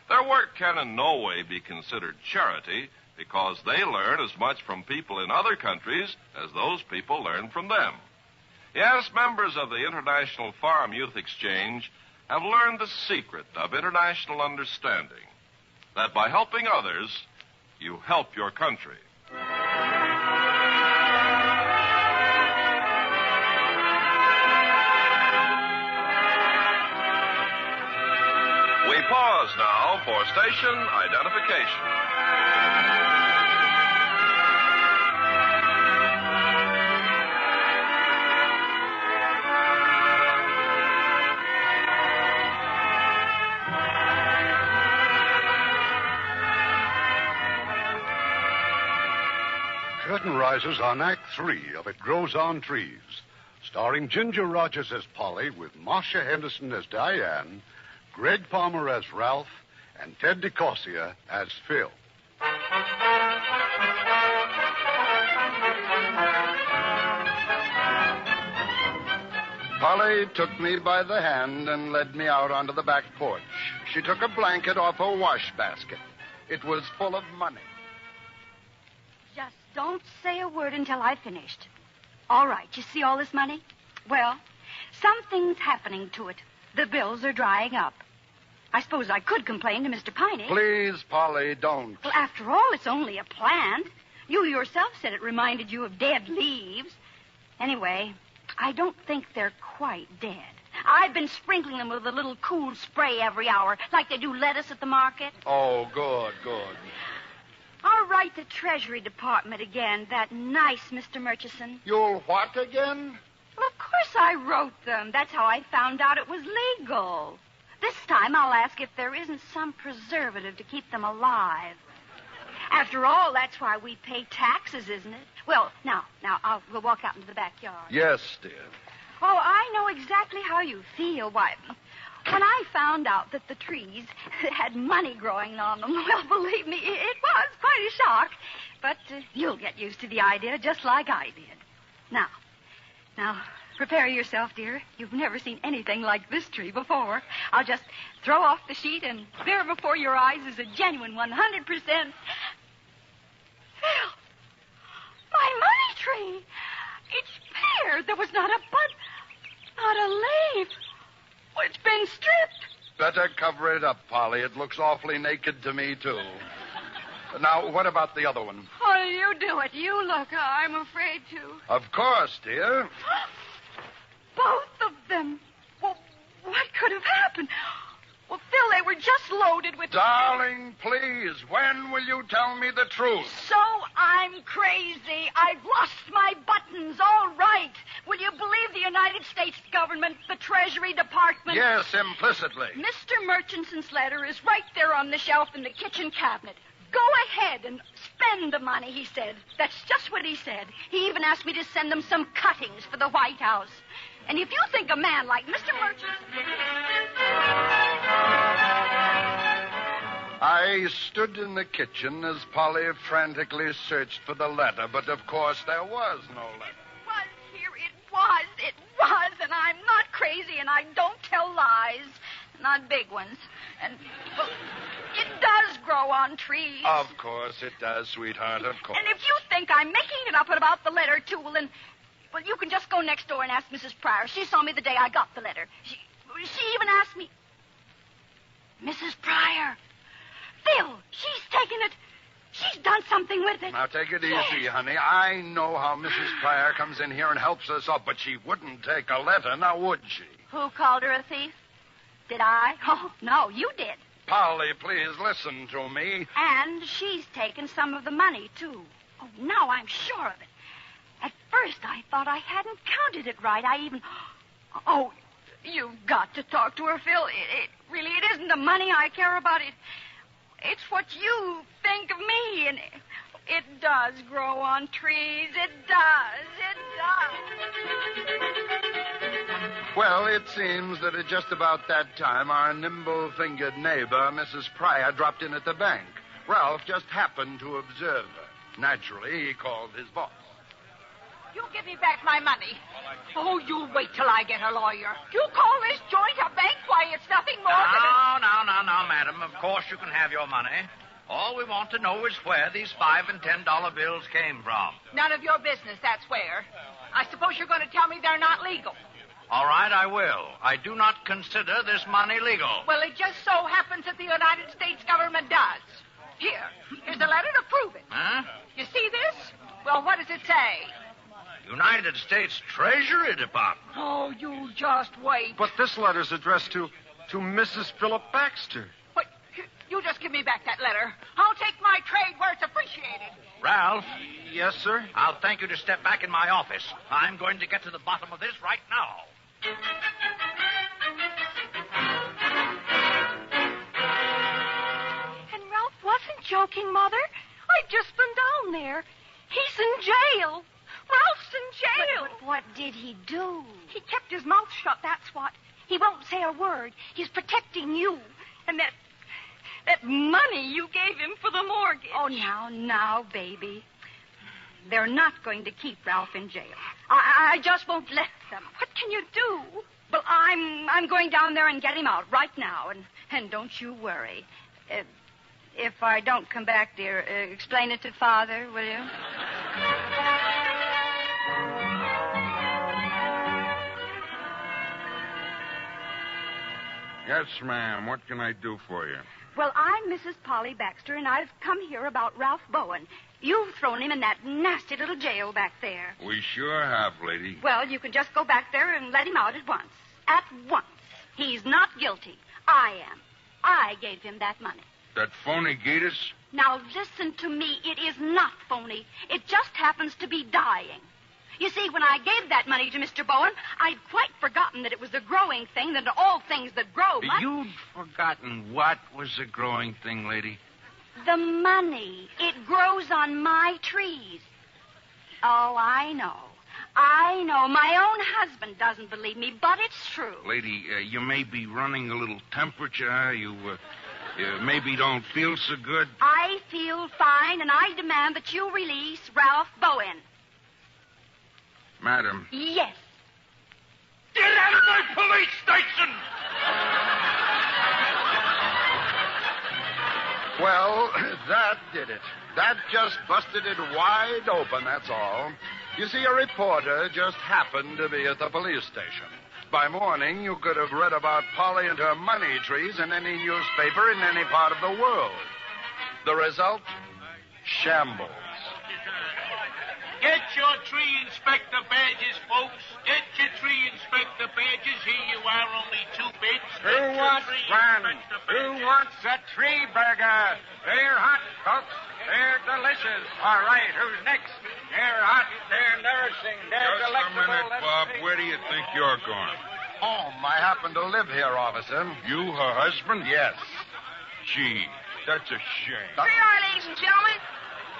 A: Their work can in no way be considered charity because they learn as much from people in other countries as those people learn from them. Yes, members of the International Farm Youth Exchange have learned the secret of international understanding, that by helping others, you help your country. We pause now for station identification.
B: Curtain rises on Act 3 of It Grows on Trees, starring Ginger Rogers as Polly with Marcia Henderson as Diane, Greg Palmer as Ralph, and Ted DeCorsia as Phil.
C: Polly took me by the hand and led me out onto the back porch. She took a blanket off a wash basket. It was full of money.
D: Just don't say a word until I've finished. All right, you see all this money? Well, something's happening to it. The bills are drying up. I suppose I could complain to Mr. Piney.
C: Please, Polly, don't.
D: Well, after all, it's only a plant. You yourself said it reminded you of dead leaves. Anyway, I don't think they're quite dead. I've been sprinkling them with a little cool spray every hour, like they do lettuce at the market.
C: Oh, good.
D: I'll write the Treasury Department again, that nice Mr. Murchison.
C: You'll what again?
D: Well, of course I wrote them. That's how I found out it was legal. This time I'll ask if there isn't some preservative to keep them alive. After all, that's why we pay taxes, isn't it? Well, now, we'll walk out into the backyard.
C: Yes, dear.
D: Oh, I know exactly how you feel. Why, when I found out that the trees had money growing on them, well, believe me, it was quite a shock. But you'll get used to the idea just like I did. Now, prepare yourself, dear. You've never seen anything like this tree before. I'll just throw off the sheet, and there before your eyes is a genuine 100%. Phil, my money tree. It's bare. There was not a bud, not a leaf. Well, it's been stripped.
C: Better cover it up, Polly. It looks awfully naked to me, too. Now, what about the other one?
D: Oh, you do it. You look. I'm afraid to.
C: Of course, dear.
D: Both of them. Well, what could have happened? Well, Phil, they were just loaded with...
C: Darling, please, when will you tell me the truth?
D: So I'm crazy. I've lost my buttons. All right. Will you believe the United States government, the Treasury Department?
C: Yes, implicitly.
D: Mr. Murchison's letter is right there on the shelf in the kitchen cabinet. Go ahead and spend the money, he said. That's just what he said. He even asked me to send them some cuttings for the White House. And if you think a man like Mr. Murchison...
C: I stood in the kitchen as Polly frantically searched for the letter, but of course there was no letter.
D: Was here was. It was, and I'm not crazy, and I don't tell lies. Not big ones. And, well, it does grow on trees.
C: Of course it does, sweetheart, of course.
D: And if you think I'm making it up about the letter, too, well, then, well, you can just go next door and ask Mrs. Pryor. She saw me the day I got the letter. She even asked me... Mrs. Pryor. Phil, she's taken it. She's done something with it.
C: Now, take it easy, honey. I know how Mrs. Pryor comes in here and helps us up, but she wouldn't take a letter, now would she?
D: Who called her a thief? Did I? Oh, no, you did.
C: Polly, please listen to me.
D: And she's taken some of the money, too. Oh, now I'm sure of it. At first, I thought I hadn't counted it right. I even... Oh, you've got to talk to her, Phil. It isn't the money I care about. It's what you think of me, and it does grow on trees. It does.
C: Well, it seems that at just about that time, our nimble-fingered neighbor, Mrs. Pryor, dropped in at the bank. Ralph just happened to observe her. Naturally, he called his boss.
E: You give me back my money. Oh, you wait till I get a lawyer. You call this joint a bank? Why, it's nothing more than
K: No, madam. Of course you can have your money. All we want to know is where these $5 and $10 bills came from.
E: None of your business, that's where. I suppose you're going to tell me they're not legal.
K: All right, I will. I do not consider this money legal.
E: Well, it just so happens that the United States government does. Here's a letter to prove it.
K: Huh?
E: You see this? Well, what does it say?
K: United States Treasury Department.
E: Oh, you just wait.
J: But this letter's addressed to Mrs. Philip Baxter.
E: What? You just give me back that letter. I'll take my trade where it's appreciated.
K: Ralph?
J: Yes, sir?
K: I'll thank you to step back in my office. I'm going to get to the bottom of this right now.
E: And Ralph wasn't joking, Mother. I've just been down there. He's in jail. Ralph's in jail.
D: But what did he do?
E: He kept his mouth shut, that's what. He won't say a word. He's protecting you. And that money you gave him for the mortgage.
D: Oh, now, baby. They're not going to keep Ralph in jail. I just won't let them.
E: What can you do?
D: Well, I'm going down there and get him out right now. And don't you worry. If I don't come back, dear, explain it to Father, will you?
G: Yes, ma'am. What can I do for you?
D: Well, I'm Mrs. Polly Baxter, and I've come here about Ralph Bowen. You've thrown him in that nasty little jail back there.
G: We sure have, lady.
D: Well, you can just go back there and let him out at once. At once. He's not guilty. I am. I gave him that money.
G: That phony Gatus?
D: Now, listen to me. It is not phony. It just happens to be dying. You see, when I gave that money to Mr. Bowen, I'd quite forgotten that it was a growing thing, that all things that grow must...
G: You'd forgotten what was a growing thing, lady?
D: The money. It grows on my trees. Oh, I know. My own husband doesn't believe me, but it's true.
G: Lady, you may be running a little temperature. You maybe don't feel so good.
D: I feel fine, and I demand that you release Ralph Bowen.
G: Madam.
D: Yes.
G: Get out of my police station!
C: Well, that did it. That just busted it wide open, that's all. You see, a reporter just happened to be at the police station. By morning, you could have read about Polly and her money trees in any newspaper in any part of the world. The result? Shambles.
G: Get your tree inspector badges, folks. Get your tree inspector badges. Here you are, only 2 bits.
L: Who wants fun? Who wants a tree burger? They're hot, folks. They're delicious. All right, who's next? They're hot, they're nourishing, they're
G: Just
L: delectable.
G: a minute, Bob. Where do you think you're going?
C: Home. I happen to live here, officer.
G: You, her husband?
C: Yes.
G: Gee, that's a shame.
E: Here you are, ladies and gentlemen.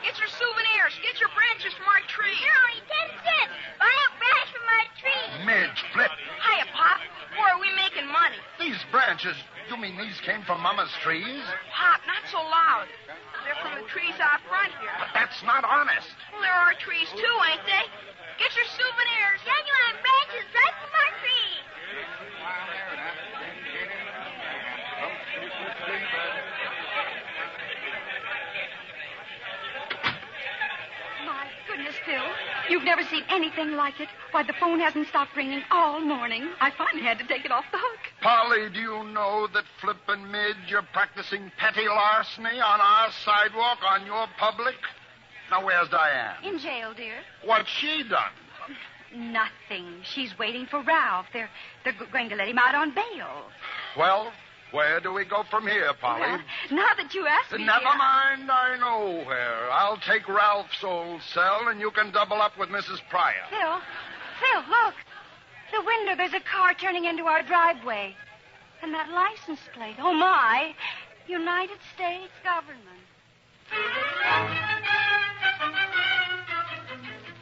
E: Get your souvenirs. Get your branches from our tree.
F: Here, only 10 cents. Buy a branch from our tree.
C: Midge, flip.
E: Hiya, Pop. Where are we making money?
C: These branches, you mean these came from Mama's trees?
E: Pop, not so loud. They're from the trees out front here.
C: But that's not honest.
E: Well, there are trees, too, ain't they? Get your souvenirs.
F: Genuine branches right from our tree.
D: My goodness, Phil. You've never seen anything like it. Why, the phone hasn't stopped ringing all morning. I finally had to take it off the hook.
C: Polly, do you know that Flip and Midge are practicing petty larceny on our sidewalk, on your public? Now, where's Diane?
D: In jail, dear.
C: What's she done?
D: Nothing. She's waiting for Ralph. They're going to let him out on bail.
C: Well, where do we go from here, Polly?
D: Well, now that you ask me,
C: Never
D: dear,
C: mind, I know where. I'll take Ralph's old cell, and you can double up with Mrs. Pryor.
D: Phil, look. The window, there's a car turning into our driveway. And that license plate. Oh, my. United States government.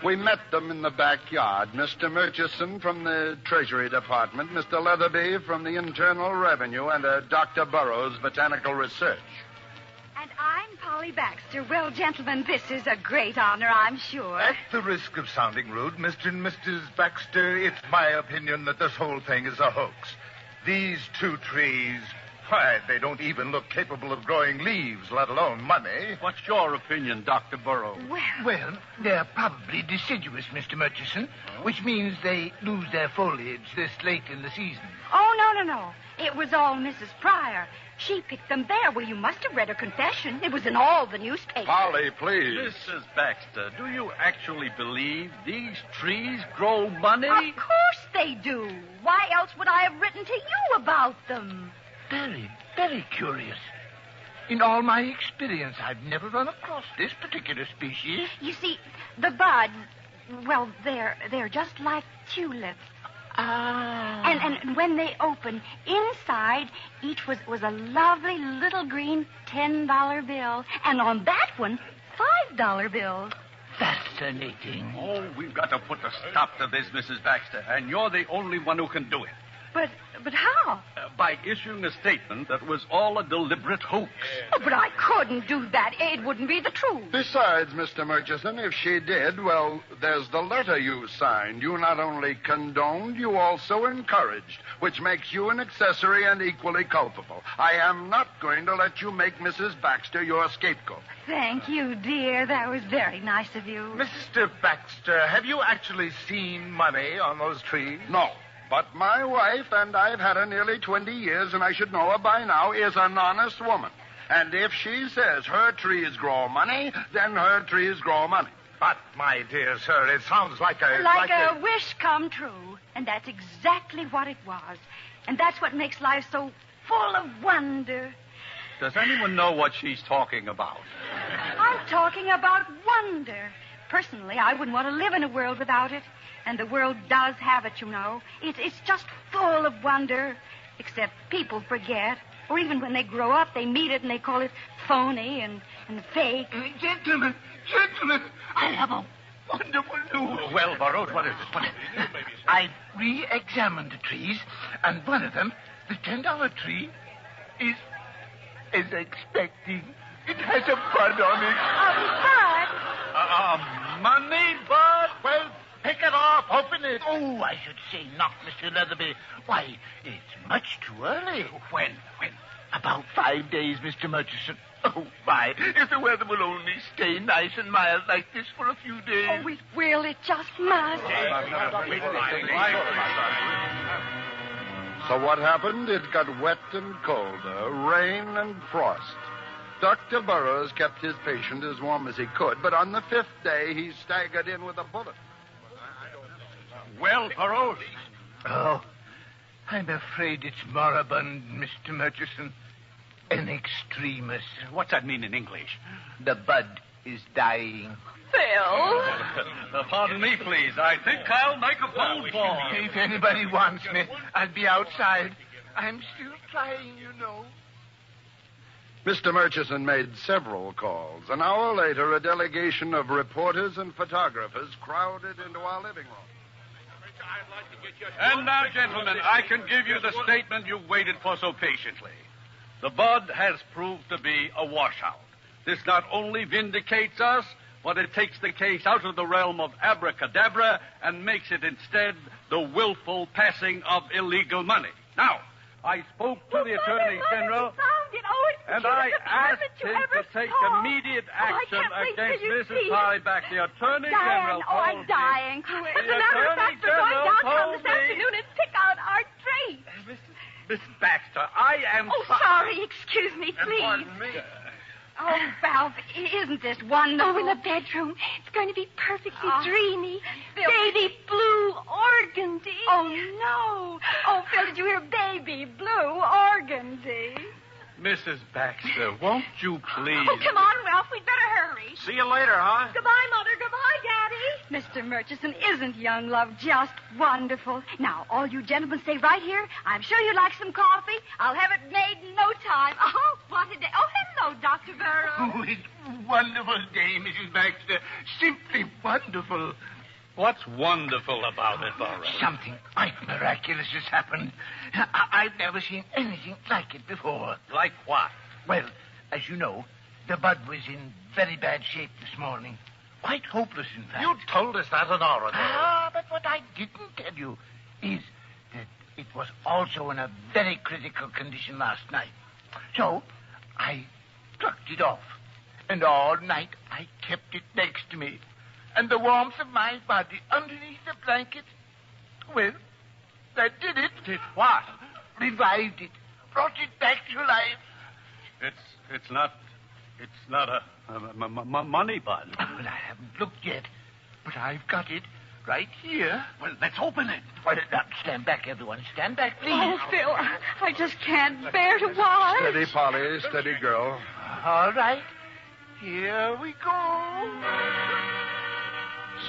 C: We met them in the backyard. Mr. Murchison from the Treasury Department, Mr. Leatherby from the Internal Revenue, and Dr. Burroughs, Botanical Research.
D: And I'm Polly Baxter. Well, gentlemen, this is a great honor, I'm sure.
M: At the risk of sounding rude, Mr. and Mrs. Baxter, it's my opinion that this whole thing is a hoax. These two trees, why, they don't even look capable of growing leaves, let alone money.
H: What's your opinion, Dr. Burroughs?
N: Well, they're probably deciduous, Mr. Murchison, which means they lose their foliage this late in the season.
D: Oh, no. It was all Mrs. Pryor. She picked them there. Well, you must have read her confession. It was in all the newspapers.
C: Polly, please.
H: Mrs. Baxter, do you actually believe these trees grow money?
D: Of course they do. Why else would I have written to you about them?
N: Very, very curious. In all my experience, I've never run across this particular species.
D: You see, the buds, well, they're just like tulips.
N: Ah.
D: And when they open, inside each was a lovely little green $10 bill. And on that one, $5 bills.
N: Fascinating.
H: Oh, we've got to put a stop to this, Mrs. Baxter, and you're the only one who can do it.
D: But how?
H: By issuing a statement that was all a deliberate hoax.
D: Oh, but I couldn't do that. It wouldn't be the truth.
C: Besides, Mr. Murchison, if she did, well, there's the letter you signed. You not only condoned, you also encouraged, which makes you an accessory and equally culpable. I am not going to let you make Mrs. Baxter your scapegoat.
D: Thank you, dear. That was very nice of you.
M: Mr. Baxter, have you actually seen money on those trees?
C: No. But my wife, and I've had her nearly 20 years, and I should know her by now, is an honest woman. And if she says her trees grow money, then her trees grow money.
M: But, my dear sir, it sounds like a...
D: Like a wish come true. And that's exactly what it was. And that's what makes life so full of wonder.
H: Does anyone know what she's talking about?
D: I'm talking about wonder. Personally, I wouldn't want to live in a world without it. And the world does have it, you know. It's just full of wonder. Except people forget. Or even when they grow up, they meet it and they call it phony and fake.
N: Gentlemen, I have a wonderful news.
H: Well, Burroughs, what is it?
N: I re-examined the trees, and one of them, the $10 tree, is expecting. It has a bud on it.
D: A
H: bud? Money bud?
N: Well, pick it off. Open it. Oh, I should say not, Mr. Leatherby. Why, it's much too early.
H: When?
N: About 5 days, Mr. Murchison. Oh, my. If the weather will only stay nice and mild like this for a few days.
D: Oh, it will. It just must.
C: So what happened? It got wet and colder, rain and frost. Dr. Burroughs kept his patient as warm as he could, but on the 5th day, he staggered in with a bullet.
H: Well, Burroughs?
N: Oh, I'm afraid it's moribund, Mr. Murchison. An extremis.
H: What's that mean in English?
N: The bud is dying.
D: Phil?
H: Pardon me, please. I think I'll make a phone call.
N: If anybody wants me, I'll be outside. I'm still trying, you know.
C: Mr. Murchison made several calls. An hour later, a delegation of reporters and photographers crowded into our living room.
H: And now, gentlemen, I can give you the statement you've waited for so patiently. The bud has proved to be a washout. This not only vindicates us, but it takes the case out of the realm of abracadabra and makes it instead the willful passing of illegal money. Now, I spoke to the Attorney General, and I asked him to take immediate action against Mrs. Hollyback. The Attorney General told me...
D: I'm dying. As a matter of fact, we're going downtown this afternoon and pick out our tree.
H: Mrs. Baxter, I am...
D: Oh, sorry. Excuse me, please.
J: Pardon me.
D: Oh, Ralph, isn't this wonderful?
E: Oh, in the bedroom. It's going to be perfectly dreamy. Baby blue organdy.
D: Oh, no. Oh, Phil, did you hear baby blue organdy?
H: Mrs. Baxter, won't you please...
E: Oh, come on, Ralph. We'd better hurry.
J: See you later, huh?
E: Goodbye, Mother. Goodbye, Daddy.
D: Mr. Murchison, isn't young love just wonderful? Now, all you gentlemen stay right here. I'm sure you'd like some coffee. I'll have it made in no time. Oh, what a day. Oh, hello, Dr. Burrow.
N: Oh, it's a wonderful day, Mrs. Baxter. Simply wonderful.
H: What's wonderful about it, Burrow?
N: Something quite miraculous has happened. I've never seen anything like it before.
H: Like what?
N: Well, as you know, the bud was in very bad shape this morning. Quite hopeless, in fact.
M: You told us that an hour ago.
N: But what I didn't tell you is that it was also in a very critical condition last night. So, I plucked it off. And all night I kept it next to me. And the warmth of my body underneath the blanket, well, that did it.
H: Did what?
N: Revived it. Brought it back to life.
H: It's not a money bud.
N: Well, I haven't looked yet, but I've got it right here.
H: Well, let's open it.
N: Well, now, stand back, everyone. Stand back, please.
D: Oh, Phil, I just can't bear to watch.
C: Steady, Polly. Steady, girl.
N: All right. Here we go.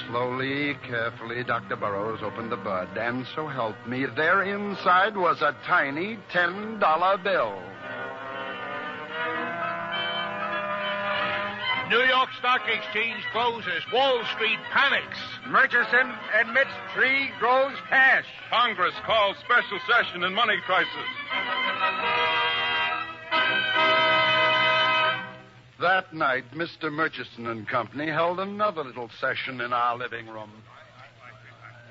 C: Slowly, carefully, Dr. Burrows opened the bud, and so help me, there inside was a tiny $10 bill.
G: New York Stock Exchange closes. Wall Street panics.
L: Murchison admits tree grows cash.
A: Congress calls special session in money crisis.
C: That night, Mr. Murchison and Company held another little session in our living room.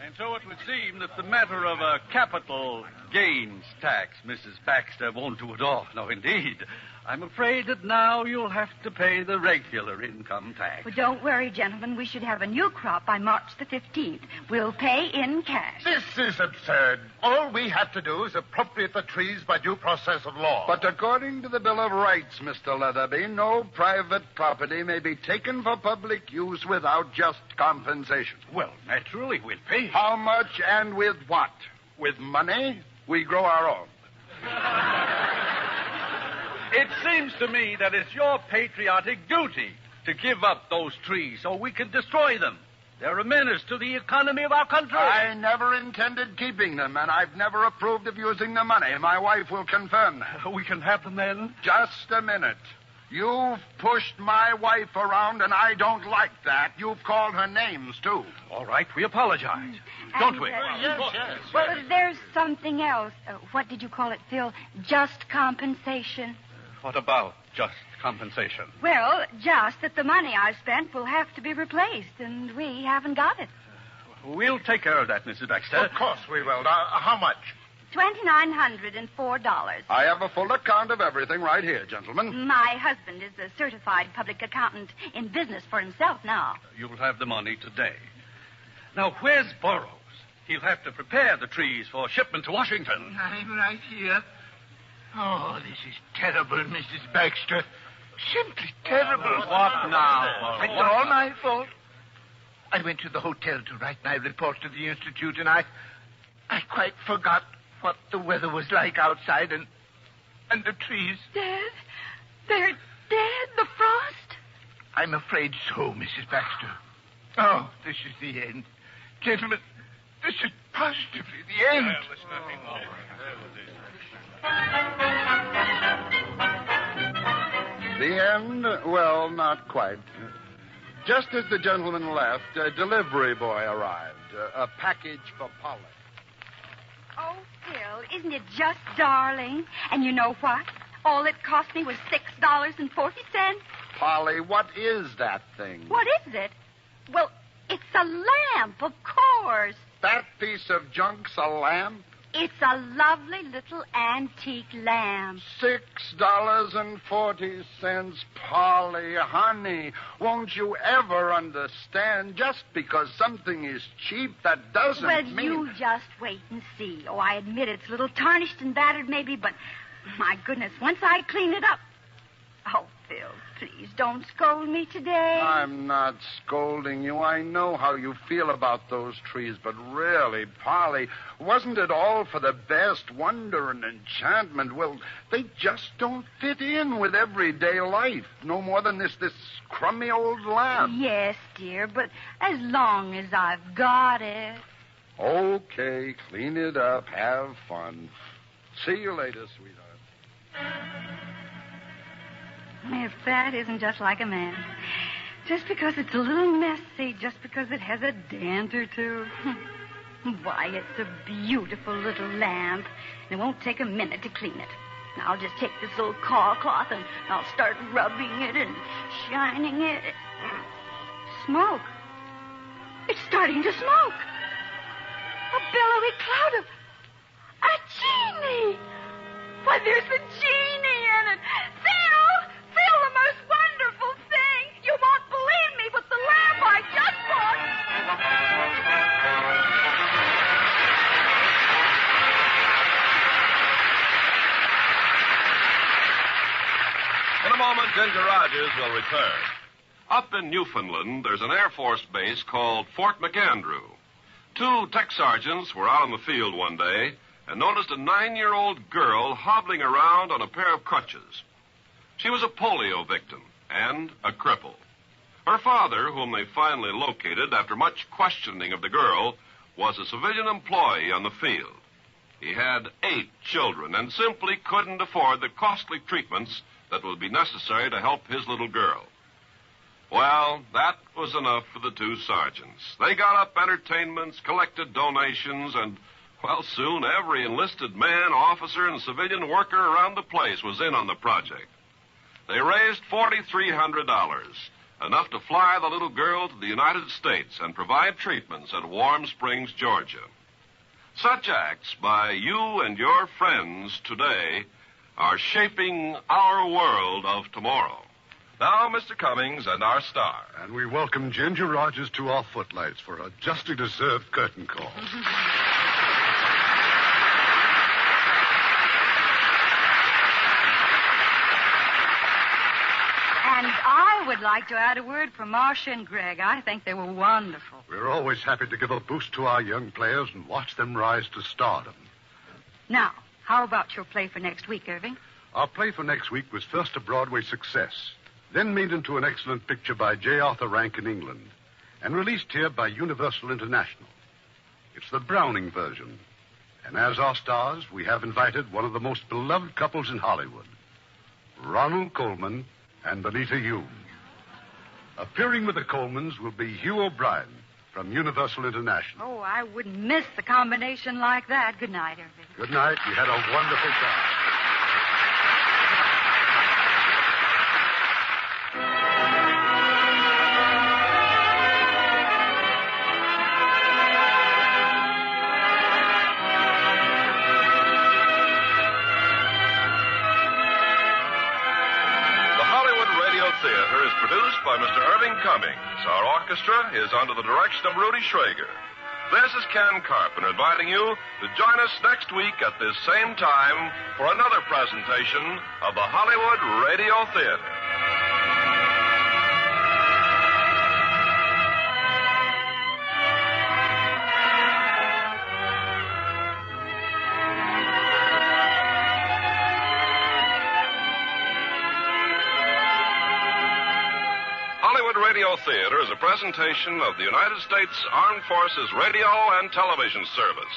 H: And so it would seem that the matter of a capital gains tax, Mrs. Baxter, won't do it all. No, indeed. I'm afraid that now you'll have to pay the regular income tax.
D: Well, don't worry, gentlemen. We should have a new crop by March the 15th. We'll pay in cash.
M: This is absurd. All we have to do is appropriate the trees by due process of law.
C: But according to the Bill of Rights, Mr. Leatherby, no private property may be taken for public use without just compensation.
H: Well, naturally, we'll pay.
C: How much and with what? With money? We grow our own.
H: It seems to me that it's your patriotic duty to give up those trees so we can destroy them. They're a menace to the economy of our country.
C: I never intended keeping them, and I've never approved of using the money. My wife will confirm that.
H: We can have them then?
C: Just a minute. You've pushed my wife around, and I don't like that. You've called her names, too.
H: All right, we apologize. Don't we?
M: Yes.
D: Well, there's something else. What did you call it, Phil? Just compensation?
H: What about just compensation?
D: Well, just that the money I spent will have to be replaced, and we haven't got it.
H: We'll take care of that, Mrs. Baxter.
M: Of course we will. How much?
D: $2,904.
C: I have a full account of everything right here, gentlemen.
D: My husband is a certified public accountant in business for himself now.
H: You'll have the money today. Now, where's Burrows? He'll have to prepare the trees for shipment to Washington.
N: I'm right here. Oh, this is terrible, Mrs. Baxter. Simply terrible.
H: What now?
N: It's all my fault. I went to the hotel to write my report to the Institute, and I quite forgot what the weather was like outside and the trees.
E: Dead? They're dead? The frost?
N: I'm afraid so, Mrs. Baxter. Oh, this is the end. Gentlemen, this is positively the end.
C: The end? Well, not quite. Just as the gentleman left, a delivery boy arrived. A package for Polly.
D: Oh, Phil, isn't it just darling? And you know what? All it cost me was $6.40.
C: Polly, what is that thing?
D: What is it? Well, it's a lamp, of course.
C: That piece of junk's a lamp?
D: It's a lovely little antique lamp.
C: $6.40, Polly, honey. Won't you ever understand? Just because something is cheap, that doesn't mean...
D: Well, you just wait and see. Oh, I admit it's a little tarnished and battered maybe, but my goodness, once I clean it up... Oh, Phil, please don't scold me today.
C: I'm not scolding you. I know how you feel about those trees, but really, Polly, wasn't it all for the best? Wonder and enchantment. Well, they just don't fit in with everyday life. No more than this crummy old lamp.
D: Yes, dear, but as long as I've got it.
C: Okay, clean it up. Have fun. See you later, sweetheart.
D: If that isn't just like a man. Just because it's a little messy, just because it has a dent or two. Why, it's a beautiful little lamp. And it won't take a minute to clean it. Now, I'll just take this little caw cloth and I'll start rubbing it and shining it. Smoke. It's starting to smoke. A billowy cloud of... a genie! Why, there's the genie in it. Phil! Phil, the most wonderful thing! You won't believe me, but the lamp I just bought...
A: In a moment, Ginger Rogers will return. Up in Newfoundland, there's an Air Force base called Fort McAndrew. 2 tech sergeants were out in the field one day and noticed a 9-year-old girl hobbling around on a pair of crutches. She was a polio victim and a cripple. Her father, whom they finally located after much questioning of the girl, was a civilian employee on the field. He had 8 children and simply couldn't afford the costly treatments that would be necessary to help his little girl. Well, that was enough for the 2 sergeants. They got up entertainments, collected donations, and, well, soon every enlisted man, officer, and civilian worker around the place was in on the project. They raised $4,300, enough to fly the little girl to the United States and provide treatments at Warm Springs, Georgia. Such acts by you and your friends today are shaping our world of tomorrow. Now, Mr. Cummings and our star.
B: And we welcome Ginger Rogers to our footlights for a justly deserved curtain call.
I: And I would like to add a word for Marcia and Greg. I think they were wonderful.
B: We're always happy to give a boost to our young players and watch them rise to stardom.
I: Now, how about your play for next week, Irving?
B: Our play for next week was first a Broadway success, then made into an excellent picture by J. Arthur Rank in England, and released here by Universal International. It's the Browning version. And as our stars, we have invited one of the most beloved couples in Hollywood, Ronald Colman and Benita Hume. Appearing with the Colmans will be Hugh O'Brien from Universal International.
I: Oh, I wouldn't miss the combination like that. Good night, Irving.
B: Good night. We had a wonderful time.
A: Theater is produced by Mr. Irving Cummings. Our orchestra is under the direction of Rudy Schrager. This is Ken Carpenter inviting you to join us next week at this same time for another presentation of the Hollywood Radio Theater. Radio Theater is a presentation of the United States Armed Forces Radio and Television Service.